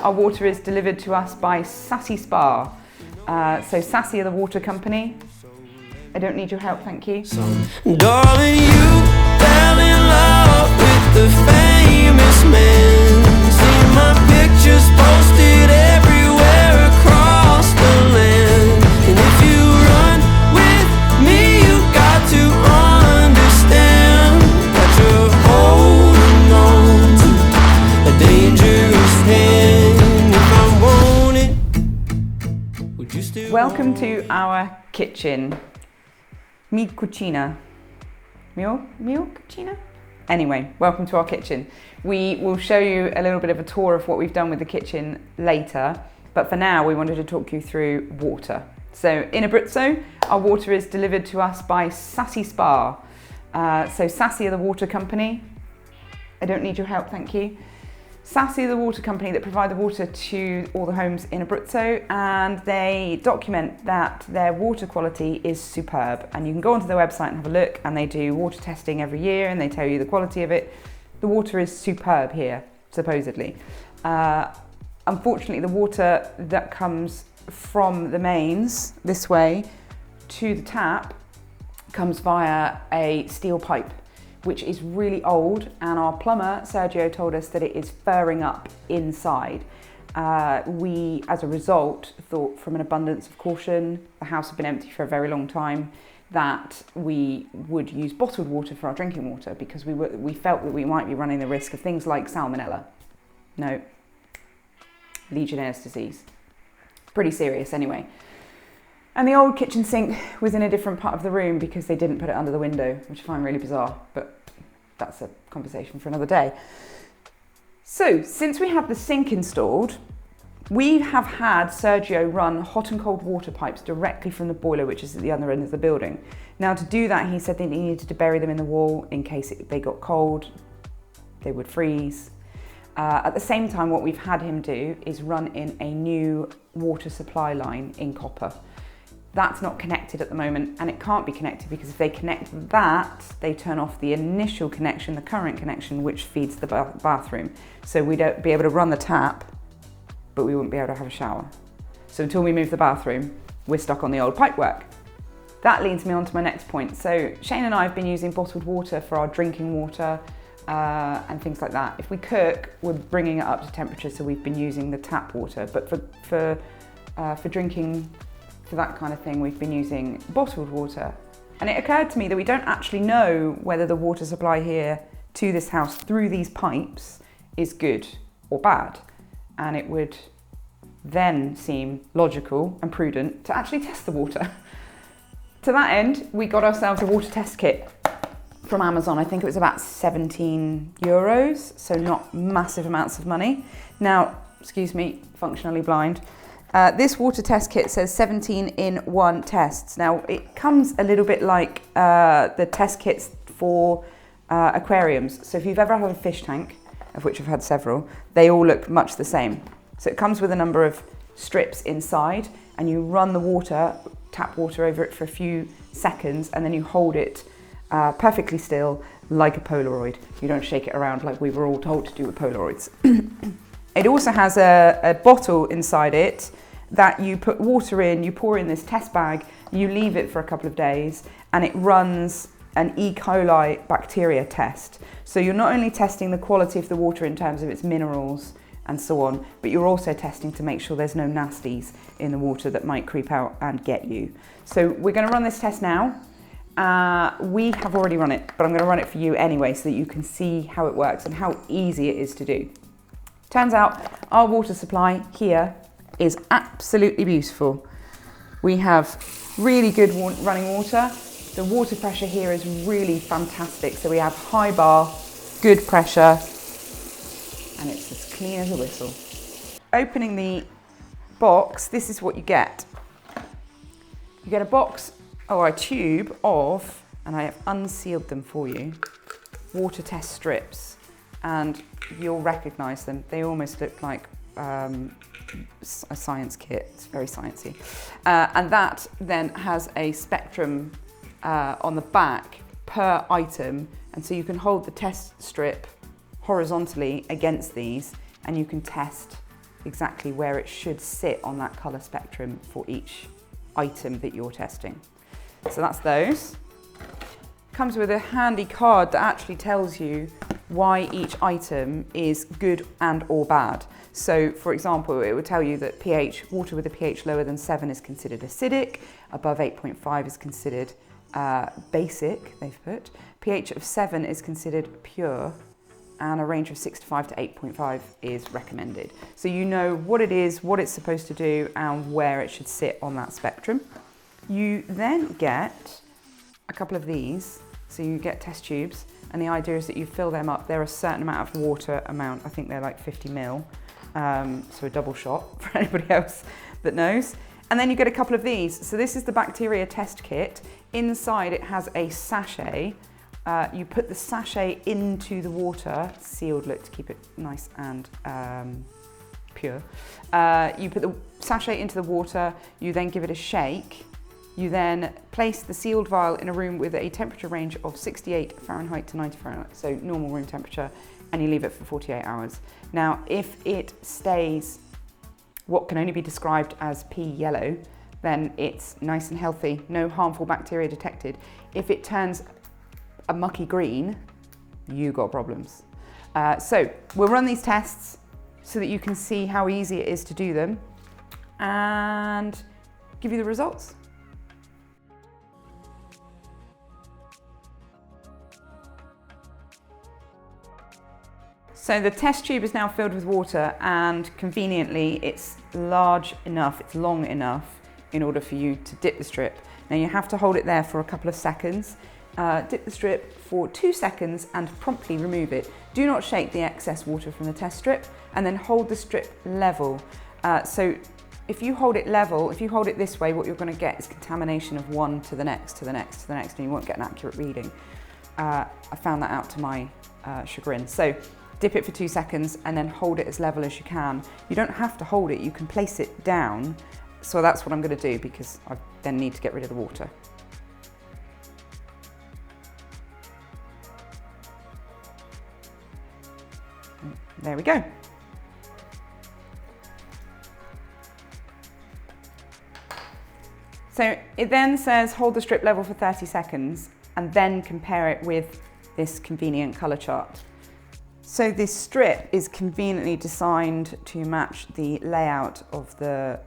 Our water is delivered to us by Sassy Spa. So Sassy are the water company. I don't need your help, thank you. Darling, you fell in love with the famous man. See my pictures posted everywhere across the land. And if you run with me, you got to understand that you're holding on to a dangerous hand. If I want it, would you still Welcome to our kitchen. Mi cucina. Mio cucina? Anyway, welcome to our kitchen. We will show you a little bit of a tour of what we've done with the kitchen later, but for now we wanted to talk you through water. So in Abruzzo, our water is delivered to us by Sassy Spa. So Sassy are the water company. I don't need your help, thank you. Sassy are the water company that provide the water to all the homes in Abruzzo, and they document that their water quality is superb. And you can go onto their website and have a look, and they do water testing every year and they tell you the quality of it. The water is superb here, supposedly. Unfortunately, the water that comes from the mains this way to the tap comes via a steel pipe, which is really old, and our plumber, Sergio, told us that it is furring up inside. We, as a result, thought from an abundance of caution, the house had been empty for a very long time, that we would use bottled water for our drinking water because we felt that we might be running the risk of things like salmonella. No, 𝐦𝐤𝐤𝐤𝐸 disease. Pretty serious anyway. And the old kitchen sink was in a different part of the room because they didn't put it under the window, which I find really bizarre, but that's a conversation for another day. So, since we have the sink installed, we have had Sergio run hot and cold water pipes directly from the boiler, which is at the other end of the building. Now, to do that, he said they needed to bury them in the wall in case they got cold, they would freeze. At the same time, what we've had him do is run in a new water supply line in copper. That's not connected at the moment, and it can't be connected because if they connect that, they turn off the initial connection, the current connection, which feeds the bathroom. So we'd be able to run the tap, but we wouldn't be able to have a shower. So until we move the bathroom, we're stuck on the old pipework. That leads me on to my next point. So Shane and I have been using bottled water for our drinking water and things like that. If we cook, we're bringing it up to temperature, so we've been using the tap water. But for drinking, for that kind of thing, we've been using bottled water. And it occurred to me that we don't actually know whether the water supply here to this house through these pipes is good or bad. And it would then seem logical and prudent to actually test the water. To that end, we got ourselves a water test kit from Amazon. I think it was about 17 euros, so not massive amounts of money. Now, excuse me, functionally blind. This water test kit says 17 in 1 tests. Now, it comes a little bit like the test kits for aquariums. So if you've ever had a fish tank, of which I've had several, they all look much the same. So it comes with a number of strips inside, and you run the water, tap water over it for a few seconds, and then you hold it perfectly still like a Polaroid. You don't shake it around like we were all told to do with Polaroids. It also has a bottle inside it that you put water in, you pour in this test bag, you leave it for a couple of days, and it runs an E. coli bacteria test. So you're not only testing the quality of the water in terms of its minerals and so on, but you're also testing to make sure there's no nasties in the water that might creep out and get you. So we're going to run this test now. We have already run it, but I'm going to run it for you anyway so that you can see how it works and how easy it is to do. Turns out our water supply here is absolutely beautiful. We have really good running water. The water pressure here is really fantastic. So we have high bar, good pressure, and it's as clean as a whistle. Opening the box, this is what you get. You get a box or a tube of, and I have unsealed them for you, water test strips. And you'll recognise them. They almost look like a science kit. It's very sciencey. And that then has a spectrum on the back per item. And so you can hold the test strip horizontally against these and you can test exactly where it should sit on that colour spectrum for each item that you're testing. So that's those. Comes with a handy card that actually tells you why each item is good and or bad. So for example, it would tell you that water with a pH lower than 7 is considered acidic, above 8.5 is considered basic, they've put. pH of 7 is considered pure, and a range of 6.5 to 8.5 is recommended. So you know what it is, what it's supposed to do, and where it should sit on that spectrum. You then get a couple of these, so you get test tubes, and the idea is that you fill them up. They're a certain amount of water amount, I think they're like 50 ml, so a double shot for anybody else that knows. And then you get a couple of these. So this is the bacteria test kit. Inside it has a sachet. You put the sachet into the water, sealed look to keep it nice and pure. You put the sachet into the water, you then give it a shake. You then place the sealed vial in a room with a temperature range of 68 Fahrenheit to 90 Fahrenheit, so normal room temperature, and you leave it for 48 hours. Now, if it stays what can only be described as pea yellow, then it's nice and healthy, no harmful bacteria detected. If it turns a mucky green, you got problems. So we'll run these tests so that you can see how easy it is to do them and give you the results. So the test tube is now filled with water, and conveniently it's large enough, it's long enough in order for you to dip the strip. Now you have to hold it there for a couple of seconds. Dip the strip for 2 seconds and promptly remove it. Do not shake the excess water from the test strip, and then hold the strip level. So if you hold it level, if you hold it this way, what you're going to get is contamination of one to the next, to the next, to the next, and you won't get an accurate reading. I found that out to my chagrin. So dip it for 2 seconds and then hold it as level as you can. You don't have to hold it, you can place it down. So that's what I'm going to do, because I then need to get rid of the water. There we go. So it then says hold the strip level for 30 seconds and then compare it with this convenient colour chart. So this strip is conveniently designed to match the layout of the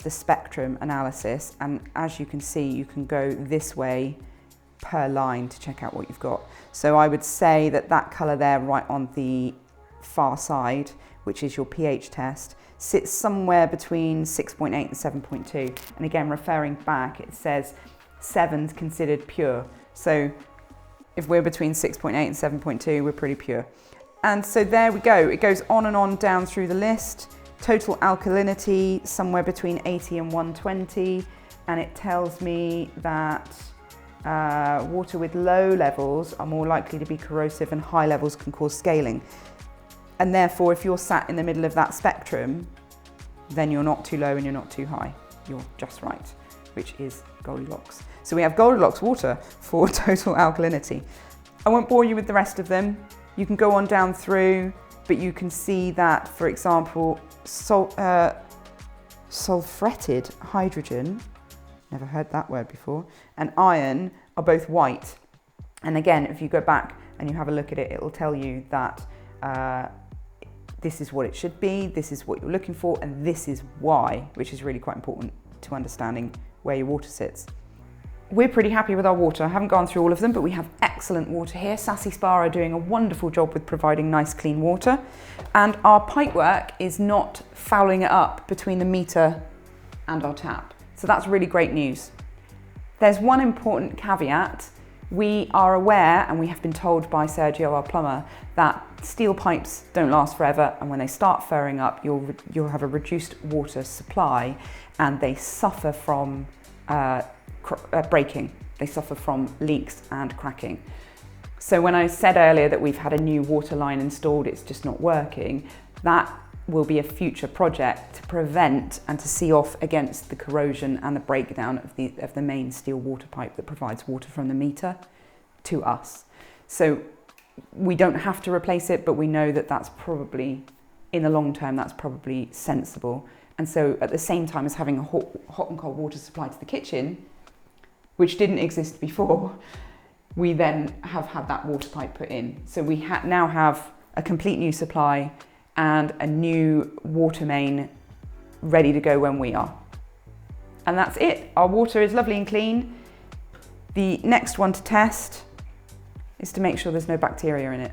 spectrum analysis, and as you can see, you can go this way per line to check out what you've got. So I would say that that colour there right on the far side, which is your pH test, sits somewhere between 6.8 and 7.2. And again, referring back, it says 7's considered pure. So if we're between 6.8 and 7.2, we're pretty pure. And so there we go. It goes on and on down through the list. Total alkalinity, somewhere between 80 and 120. And it tells me that water with low levels are more likely to be corrosive, and high levels can cause scaling. And therefore, if you're sat in the middle of that spectrum, then you're not too low and you're not too high. You're just right, which is Goldilocks. So we have Goldilocks water for total alkalinity. I won't bore you with the rest of them. You can go on down through, but you can see that, for example, sulfretted hydrogen, never heard that word before, and iron are both white. And again, if you go back and you have a look at it, it will tell you that this is what it should be, this is what you're looking for, and this is why, which is really quite important to understanding where your water sits. We're pretty happy with our water. I haven't gone through all of them, but we have excellent water here. Sassy Spa are doing a wonderful job with providing nice, clean water. And our pipework is not fouling it up between the meter and our tap. So that's really great news. There's one important caveat. We are aware, and we have been told by 𝐥𝐤𝐤, our plumber, that steel pipes don't last forever, and when they start furring up, you'll have a reduced water supply, and they suffer from breaking. They suffer from leaks and cracking. So when I said earlier that we've had a new water line installed, it's just not working, that will be a future project to prevent and to see off against the corrosion and the breakdown of the main steel water pipe that provides water from the meter to us. So we don't have to replace it, but we know that that's probably in the long term, that's probably sensible. And so at the same time as having a hot and cold water supply to the kitchen, which didn't exist before, we then have had that water pipe put in. So we now have a complete new supply and a new water main ready to go when we are. And that's it. Our water is lovely and clean. The next one to test is to make sure there's no bacteria in it.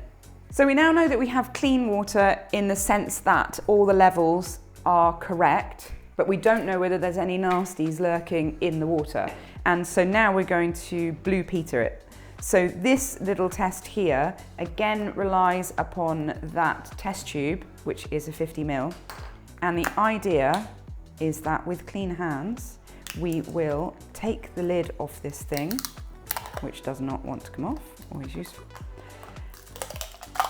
So we now know that we have clean water in the sense that all the levels are correct, but we don't know whether there's any nasties lurking in the water. And so now we're going to blue peter it. So this little test here, again, relies upon that test tube, which is a 50 ml. And the idea is that with clean hands, we will take the lid off this thing, which does not want to come off, always useful.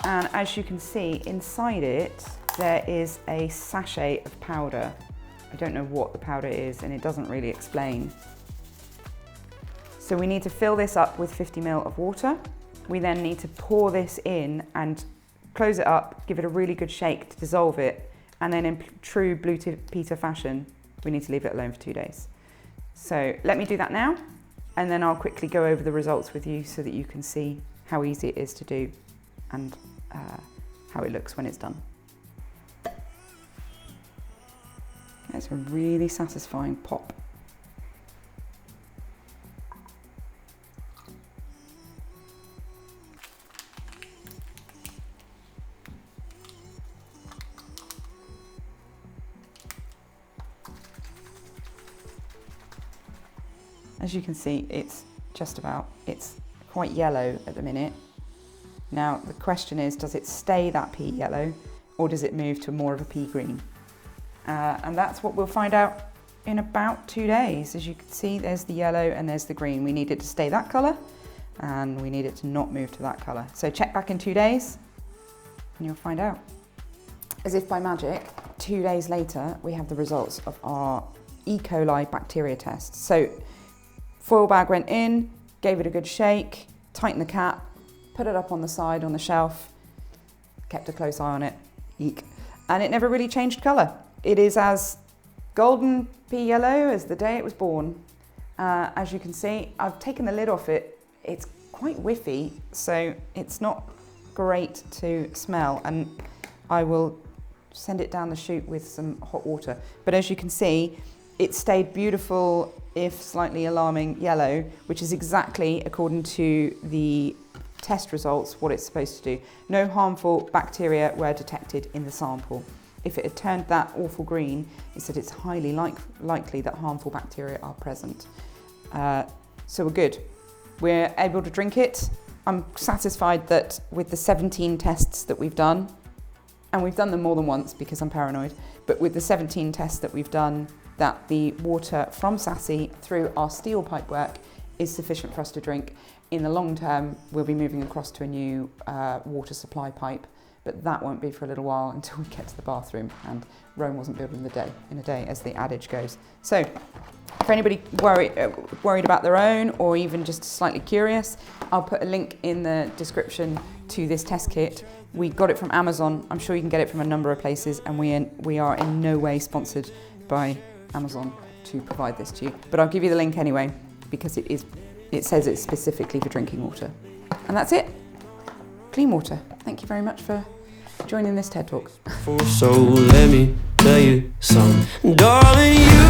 And as you can see, inside it, there is a sachet of powder. I don't know what the powder is, and it doesn't really explain. So we need to fill this up with 50 ml of water. We then need to pour this in and close it up, give it a really good shake to dissolve it, and then in true blue peter fashion, we need to leave it alone for 2 days. So let me do that now, and then I'll quickly go over the results with you so that you can see how easy it is to do and how it looks when it's done. It's a really satisfying pop. As you can see, it's quite yellow at the minute. Now, the question is, does it stay that pea yellow or does it move to more of a pea green? And that's what we'll find out in about 2 days. As you can see, there's the yellow and there's the green. We need it to stay that colour and we need it to not move to that colour. So check back in 2 days and you'll find out. As if by magic, 2 days later, we have the results of our E. coli bacteria test. So foil bag went in, gave it a good shake, tightened the cap, put it up on the side on the shelf, kept a close eye on it, eek, and it never really changed colour. It is as golden pea yellow as the day it was born. As you can see, I've taken the lid off it. It's quite whiffy, so it's not great to smell, and I will send it down the chute with some hot water. But as you can see, it stayed beautiful, if slightly alarming, yellow, which is exactly, according to the test results, what it's supposed to do. No harmful bacteria were detected in the sample. If it had turned that awful green, it said it's highly likely that harmful bacteria are present. So we're good. We're able to drink it. I'm satisfied that with the 17 tests that we've done, and we've done them more than once because I'm paranoid, but with the 17 tests that we've done, that the water from Sassy through our steel pipework is sufficient for us to drink. In the long term, we'll be moving across to a new water supply pipe, but that won't be for a little while until we get to the bathroom, and Rome wasn't built in a day, as the adage goes. So, for anybody worried about their own, or even just slightly curious, I'll put a link in the description to this test kit. We got it from Amazon. I'm sure you can get it from a number of places, and we are in no way sponsored by Amazon to provide this to you. But I'll give you the link anyway, because it says it's specifically for drinking water. And that's it. Clean water. Thank you very much for joining this TED Talk. So let me tell you something, darling, you